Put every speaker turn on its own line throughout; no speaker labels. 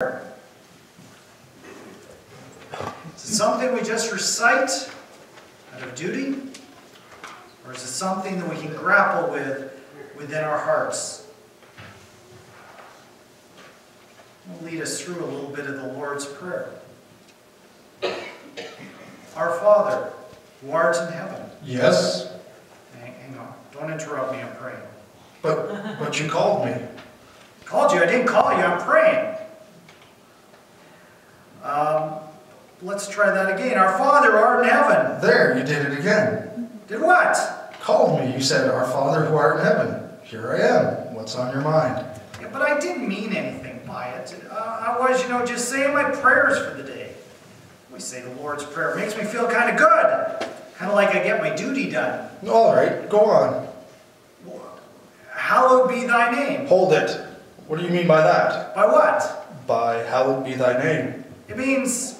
Is it something we just recite out of duty? Or is it something that we can grapple with within our hearts? We'll lead us through a little bit of the Lord's Prayer. Our Father, who art in heaven.
Yes.
Hang on. Don't interrupt me. I'm praying.
But you called me.
Called you? I didn't call you. I'm praying. Let's try that again. Our Father, who art in heaven.
There, you did it again.
Did what?
Called me. You said, Our Father who art in heaven. Here I am. What's on your mind?
Yeah, but I didn't mean anything by it. I was, just saying my prayers for the day. We say the Lord's Prayer. It makes me feel kind of good. Kind of like I get my duty done.
All right, go on.
Hallowed be thy name.
Hold it. What do you mean by that?
By what?
By hallowed be thy name.
It means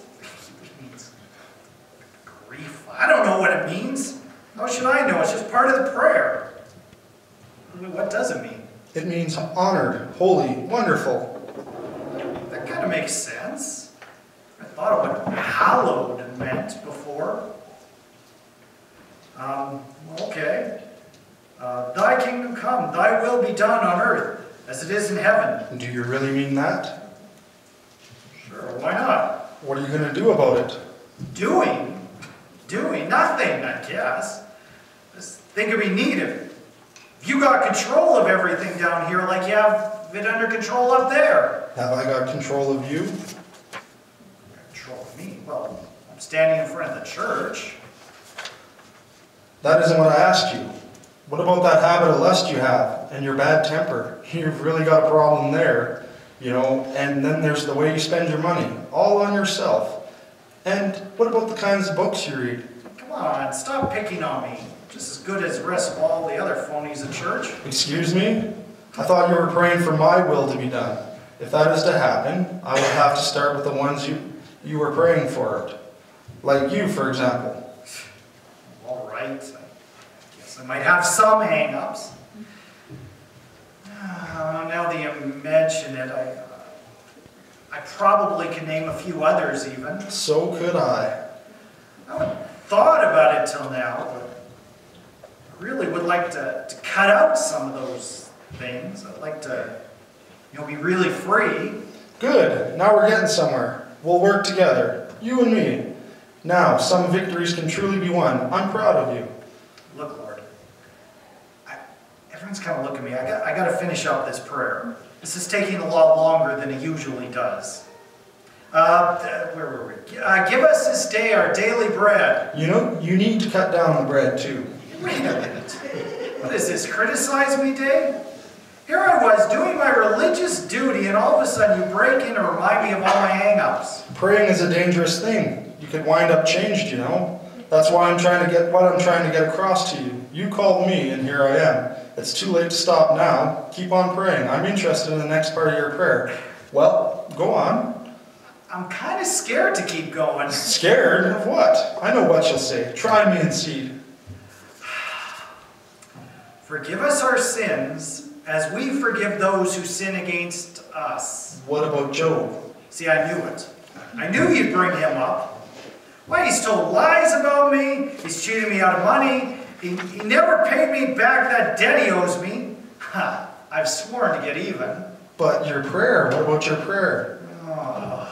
grief. I don't know what it means. How should I know? It's just part of the prayer. What does it mean?
It means honored, holy, wonderful.
That kind of makes sense. I thought of what hallowed meant before. Okay. Thy kingdom come, thy will be done on earth as it is in heaven.
Do you really mean that?
Sure, why not?
What are you going to do about it?
Doing nothing, I guess. Just think it'd be neat if you got control of everything down here like you have it under control up there.
Have I got control of you?
Control of me? Well, I'm standing in front of the church.
That isn't what I asked you. What about that habit of lust you have and your bad temper? You've really got a problem there, and then there's the way you spend your money, all on yourself. And what about the kinds of books you read?
Come on, stop picking on me. Just as good as the rest of all the other phonies at church.
Excuse me? I thought you were praying for my will to be done. If that is to happen, I would have to start with the ones you were praying for. Like you, for example.
All right. I guess I might have some hang-ups. Now that you mention it, I probably can name a few others even.
So could I.
I haven't thought about it till now, but I really would like to cut out some of those things. I'd like to, be really free.
Good. Now we're getting somewhere. We'll work together. You and me. Now, some victories can truly be won. I'm proud of you.
Look, Lord, everyone's kind of looking at me. I got to finish up this prayer. This is taking a lot longer than it usually does. Where were we? Give us this day our daily bread.
You need to cut down the bread too.
Wait a minute. What is this, criticize me day? Here I was doing my religious duty and all of a sudden you break in and remind me of all my hang-ups.
Praying is a dangerous thing. You could wind up changed, That's why I'm trying to get across to you. You called me and here I am. It's too late to stop now. Keep on praying. I'm interested in the next part of your prayer. Well, go on.
I'm kind of scared to keep going.
Scared? Of what? I know what you'll say. Try me and see.
Forgive us our sins as we forgive those who sin against us.
What about Job?
See, I knew it. I knew you'd bring him up. Why, he's told lies about me. He's cheated me out of money. He never paid me back that debt he owes me. I've sworn to get even.
But your prayer, what about your prayer?
Oh,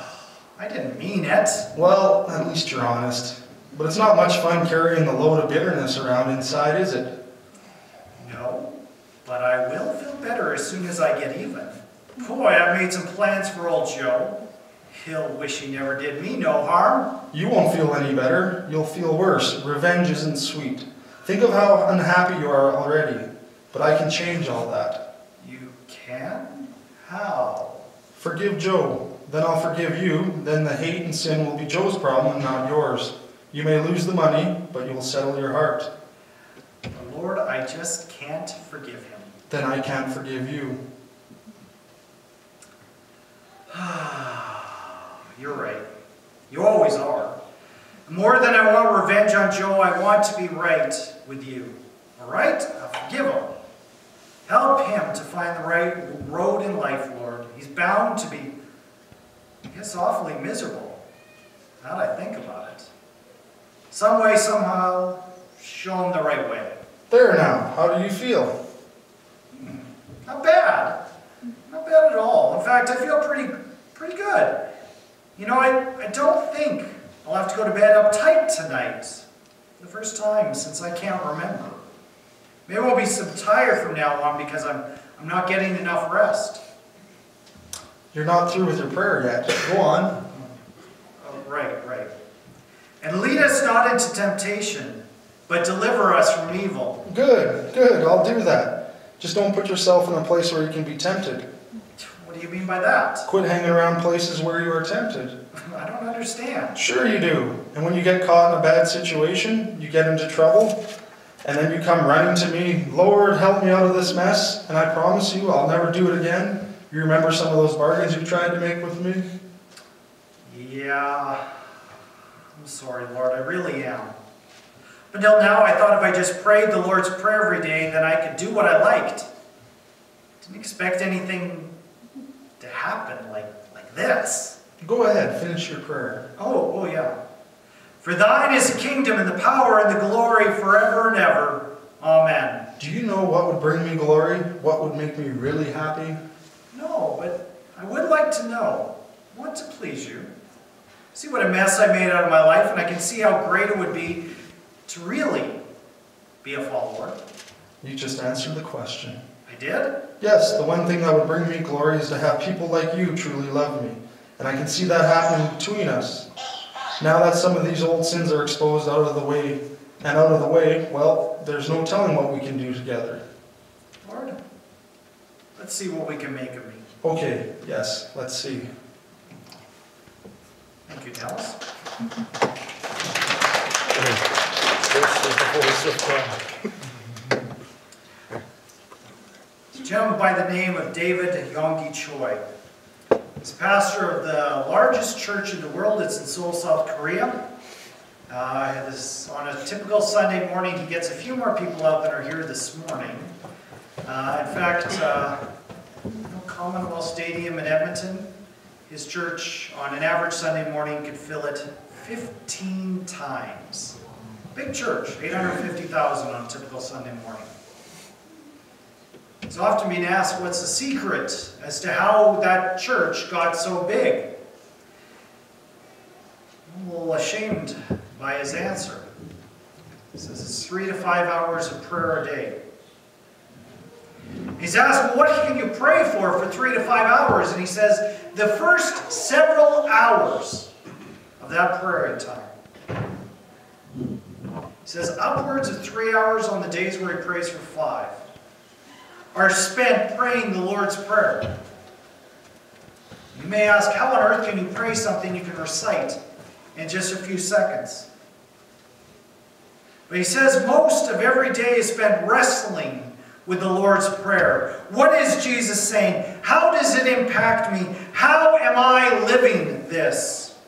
I didn't mean it.
Well, at least you're honest. But it's not much fun carrying the load of bitterness around inside, is it?
No, but I will feel better as soon as I get even. Boy, I made some plans for old Joe. He'll wish he never did me no harm.
You won't feel any better. You'll feel worse. Revenge isn't sweet. Think of how unhappy you are already. But I can change all that.
You can? How?
Forgive Joe. Then I'll forgive you. Then the hate and sin will be Joe's problem and not yours. You may lose the money, but you will settle your heart.
Lord, I just can't forgive him.
Then I can't forgive you.
You're right. You always are. More than I want revenge on Joe, I want to be right with you. All right? I'll forgive him. Help him to find the right road in life, Lord. He's bound to be It's awfully miserable, now that I think about it. Some way, somehow, show him the right way.
There now, how do you feel?
Not bad. Not bad at all. In fact, I feel pretty good. You know, I don't think I'll have to go to bed uptight tonight. The first time since I can't remember. Maybe I'll be so tired from now on because I'm not getting enough rest.
You're not through with your prayer yet. Go on.
Oh, right. And lead us not into temptation, but deliver us from evil.
Good. I'll do that. Just don't put yourself in a place where you can be tempted.
What do you mean by that?
Quit hanging around places where you are tempted.
I don't understand.
Sure you do. And when you get caught in a bad situation, you get into trouble, and then you come running to me, Lord, help me out of this mess, and I promise you I'll never do it again. You remember some of those bargains you tried to make with me?
Yeah. I'm sorry, Lord, I really am. Until now, I thought if I just prayed the Lord's Prayer every day, then I could do what I liked. Didn't expect anything to happen like this.
Go ahead, finish your prayer.
Oh yeah. For thine is the kingdom and the power and the glory forever and ever. Amen.
Do you know what would bring me glory? What would make me really happy?
No, but I would like to know. I want to please you. See what a mess I made out of my life, and I can see how great it would be to really be a follower.
You just answered the question.
I did?
Yes, the one thing that would bring me glory is to have people like you truly love me. And I can see that happening between us. Now that some of these old sins are exposed out of the way, well, there's no telling what we can do together.
Lord, let's see what we can make of me.
Okay, yes, let's see.
Thank you, Dallas. It's a gentleman by the name of David Yonggi Choi. He's pastor of the largest church in the world. It's in Seoul, South Korea. On a typical Sunday morning, he gets a few more people out than are here this morning. In fact, Commonwealth Stadium in Edmonton, his church on an average Sunday morning could fill it 15 times. Big church, 850,000 on a typical Sunday morning. It's often been asked what's the secret as to how that church got so big. I'm a little ashamed by his answer. He says it's 3 to 5 hours of prayer a day. He's asked, well, what can you pray for 3 to 5 hours? And he says, the first several hours of that prayer time. He says upwards of 3 hours on the days where he prays for 5 are spent praying the Lord's Prayer. You may ask, how on earth can you pray something you can recite in just a few seconds? But he says most of every day is spent wrestling with the Lord's Prayer. What is Jesus saying? How does it impact me? How am I living this?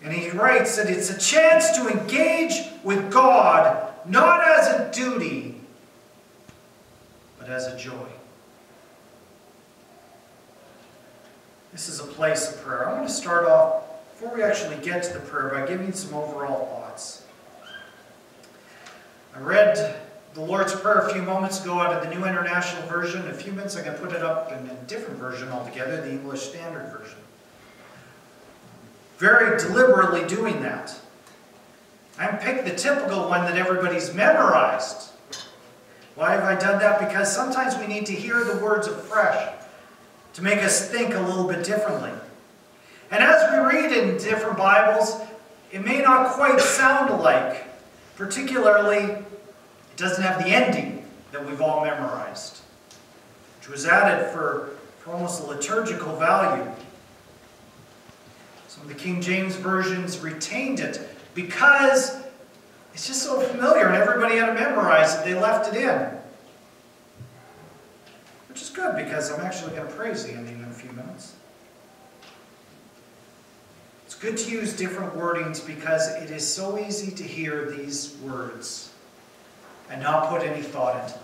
And he writes that it's a chance to engage with God, not as a duty, but as a joy. This is a place of prayer. I want to start off, before we actually get to the prayer, by giving some overall thoughts. I read the Lord's Prayer a few moments ago out of the New International Version. In a few minutes I'm going to put it up in a different version altogether, the English Standard Version. Very deliberately doing that. I haven't picked the typical one that everybody's memorized. Why have I done that? Because sometimes we need to hear the words afresh to make us think a little bit differently. And as we read in different Bibles, it may not quite sound alike. Particularly, it doesn't have the ending that we've all memorized, which was added for almost a liturgical value. Some of the King James versions retained it because it's just so familiar and everybody had to memorize it. They left it in. Which is good because I'm actually going to praise the ending in a few minutes. It's good to use different wordings because it is so easy to hear these words and not put any thought into them.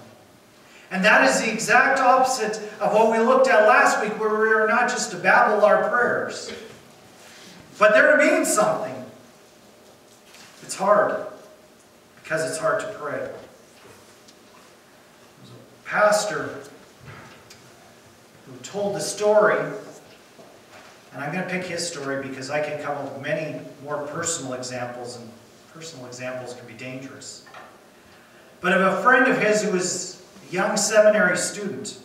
And that is the exact opposite of what we looked at last week, where we are not just to babble our prayers, but they're to mean something. It's hard, because it's hard to pray. There's a pastor who told the story, and I'm going to pick his story because I can come up with many more personal examples, and personal examples can be dangerous. But of a friend of his who was a young seminary student.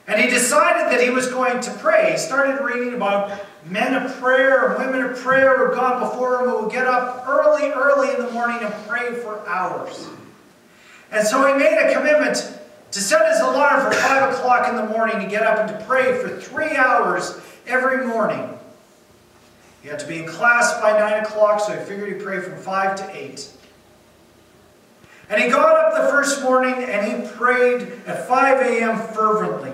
And he decided that he was going to pray. He started reading about men of prayer and women of prayer who had gone before him, who would get up early in the morning and pray for hours. And so he made a commitment to set his alarm for 5 o'clock in the morning to get up and to pray for 3 hours every morning. He had to be in class by 9 o'clock, so he figured he'd pray from 5 to 8. And he got up the first morning and he prayed at 5 a.m. fervently.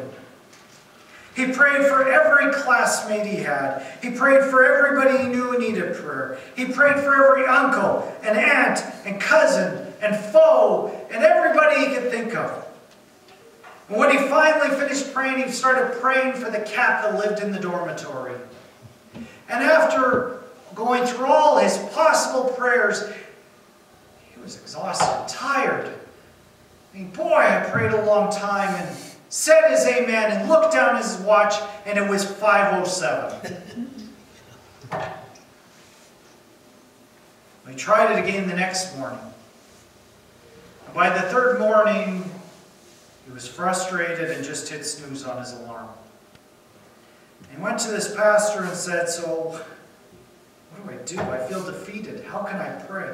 He prayed for every classmate he had. He prayed for everybody he knew needed prayer. He prayed for every uncle and aunt and cousin and foe and everybody he could think of. And when he finally finished praying, he started praying for the cat that lived in the dormitory. And after going through all his possible prayers, he was exhausted, tired. I mean, boy, I prayed a long time, and said his amen and looked down at his watch, and it was 5:07. He tried it again the next morning. By the third morning, he was frustrated and just hit snooze on his alarm. He went to this pastor and said, "So, what do? I feel defeated. How can I pray?"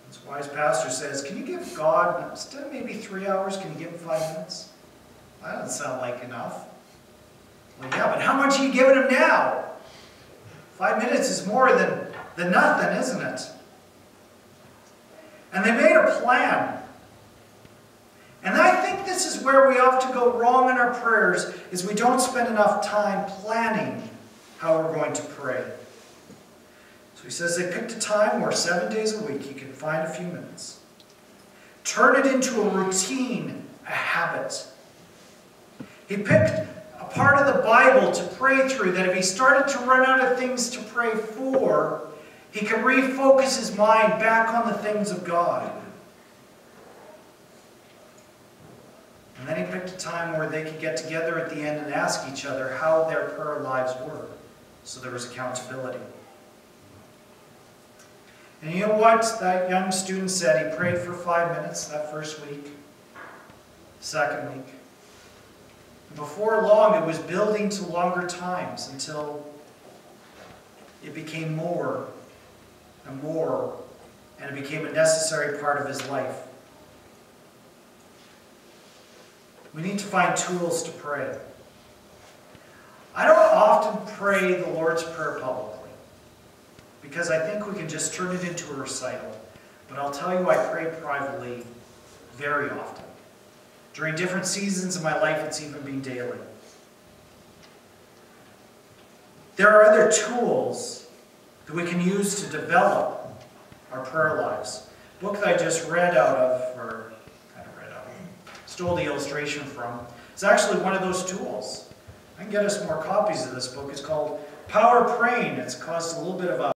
This wise pastor says, "Can you give God, instead of maybe 3 hours, can you give him 5 minutes? That doesn't sound like enough." "Well, yeah, but how much are you giving him now? 5 minutes is more than nothing, isn't it?" And they made a plan. And I think this is where we often go wrong in our prayers, is we don't spend enough time planning how we're going to pray. So he says they picked a time where 7 days a week you can find a few minutes. Turn it into a routine, a habit. He picked a part of the Bible to pray through that if he started to run out of things to pray for, he could refocus his mind back on the things of God. And then he picked a time where they could get together at the end and ask each other how their prayer lives were. So there was accountability. And you know what that young student said? He prayed for 5 minutes that first week, second week. Before long, it was building to longer times until it became more and more, and it became a necessary part of his life. We need to find tools to pray. I don't often pray the Lord's Prayer publicly, because I think we can just turn it into a recital. But I'll tell you, I pray privately very often. During different seasons of my life, it's even been daily. There are other tools that we can use to develop our prayer lives. The book that I just read out of, or kind of read out of, stole the illustration from, is actually one of those tools. I can get us more copies of this book. It's called Power Praying. It's caused a little bit of a